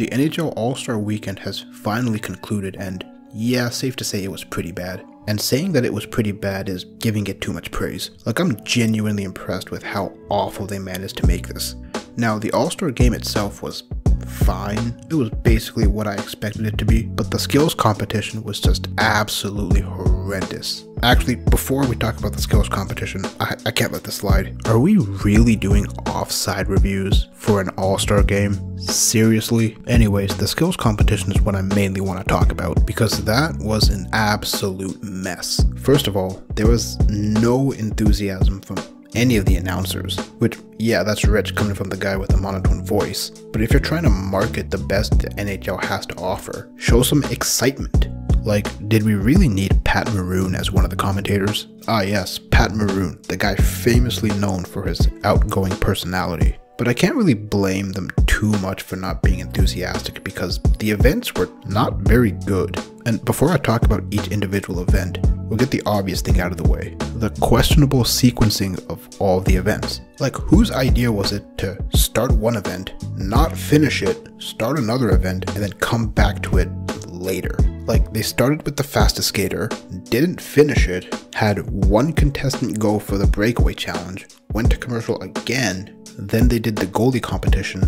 The NHL All-Star Weekend has finally concluded, and yeah, safe to say it was pretty bad. And saying that it was pretty bad is giving it too much praise. Like, I'm genuinely impressed with how awful they managed to make this. Now, the All-Star game itself was fine. It was basically what I expected it to be, but the skills competition was just absolutely horrendous. Actually, before we talk about the skills competition, I can't let this slide. Are we really doing offside reviews for an all-star game? Seriously? Anyways, the skills competition is what I mainly want to talk about, because that was an absolute mess. First of all, there was no enthusiasm from any of the announcers, which, yeah, that's rich coming from the guy with the monotone voice. But if you're trying to market the best the NHL has to offer, show some excitement. Like, did we really need Pat Maroon as one of the commentators? Ah yes, Pat Maroon, the guy famously known for his outgoing personality. But I can't really blame them too much for not being enthusiastic, because the events were not very good. And before I talk about each individual event, we'll get the obvious thing out of the way. The questionable sequencing of all the events. Like, whose idea was it to start one event, not finish it, start another event, and then come back to it later? Like, they started with the fastest skater, didn't finish it, had one contestant go for the breakaway challenge, went to commercial again, then they did the goalie competition,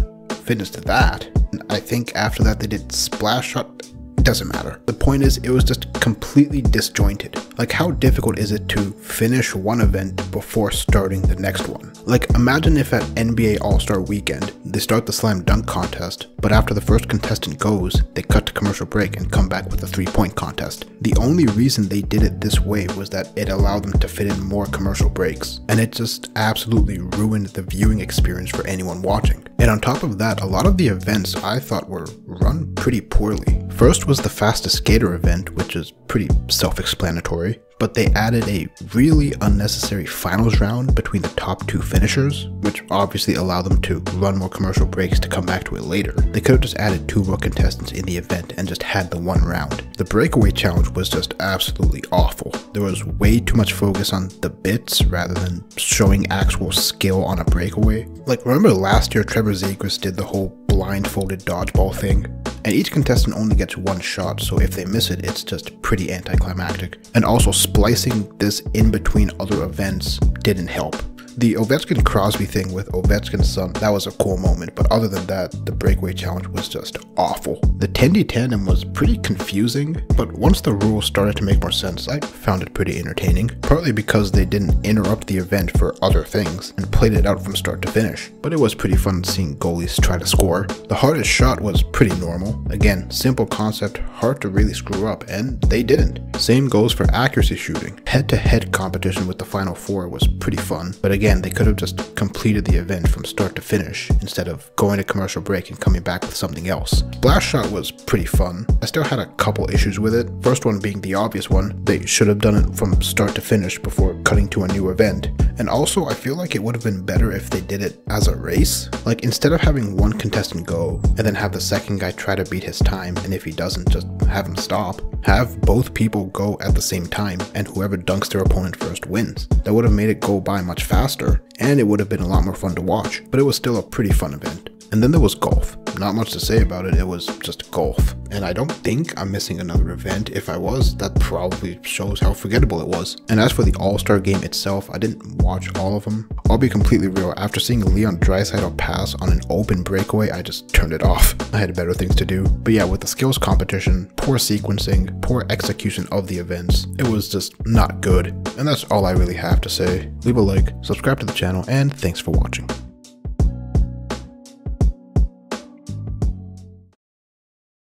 finished that, and I think after that they did splash shot. It doesn't matter. The point is, it was just completely disjointed. Like, how difficult is it to finish one event before starting the next one? Like, imagine if at NBA All-Star Weekend, they start the slam dunk contest, but after the first contestant goes, they cut to commercial break and come back with a 3-point contest. The only reason they did it this way was that it allowed them to fit in more commercial breaks, and it just absolutely ruined the viewing experience for anyone watching. And on top of that, a lot of the events I thought were run pretty poorly. First was the fastest skater event, which is pretty self-explanatory, but they added a really unnecessary finals round between the top 2 finishers, which obviously allowed them to run more commercial breaks to come back to it later. They could have just added 2 more contestants in the event and just had the one round. The breakaway challenge was just absolutely awful. There was way too much focus on the bits rather than showing actual skill on a breakaway. Like, remember last year Trevor Zegras did the whole blindfolded dodgeball thing? And each contestant only gets one shot, so if they miss it, it's just pretty anticlimactic. And also, splicing this in between other events didn't help. The Ovechkin-Crosby thing with Ovechkin's son, that was a cool moment, but other than that, the breakaway challenge was just awful. The Tendy tandem was pretty confusing, but once the rules started to make more sense, I found it pretty entertaining, partly because they didn't interrupt the event for other things and played it out from start to finish. But it was pretty fun seeing goalies try to score. The hardest shot was pretty normal. Again, simple concept, hard to really screw up, and they didn't. Same goes for accuracy shooting. Head-to-head competition with the Final Four was pretty fun, but again, they could have just completed the event from start to finish instead of going to commercial break and coming back with something else. Splash shot was pretty fun. I still had a couple issues with it. First one being the obvious one. They should have done it from start to finish before cutting to a new event. And also, I feel like it would have been better if they did it as a race. Like, instead of having one contestant go and then have the second guy try to beat his time, and if he doesn't, just have him stop. Have both people go at the same time, and whoever dunks their opponent first wins. That would have made it go by much faster, and it would have been a lot more fun to watch, but it was still a pretty fun event. And then there was golf. Not much to say about it, it was just golf. And I don't think I'm missing another event. If I was, that probably shows how forgettable it was. And as for the All-Star game itself, I didn't watch all of them. I'll be completely real, after seeing Leon Draisaitl pass on an open breakaway, I just turned it off. I had better things to do. But yeah, with the skills competition, poor sequencing, poor execution of the events, it was just not good. And that's all I really have to say. Leave a like, subscribe to the channel, and thanks for watching.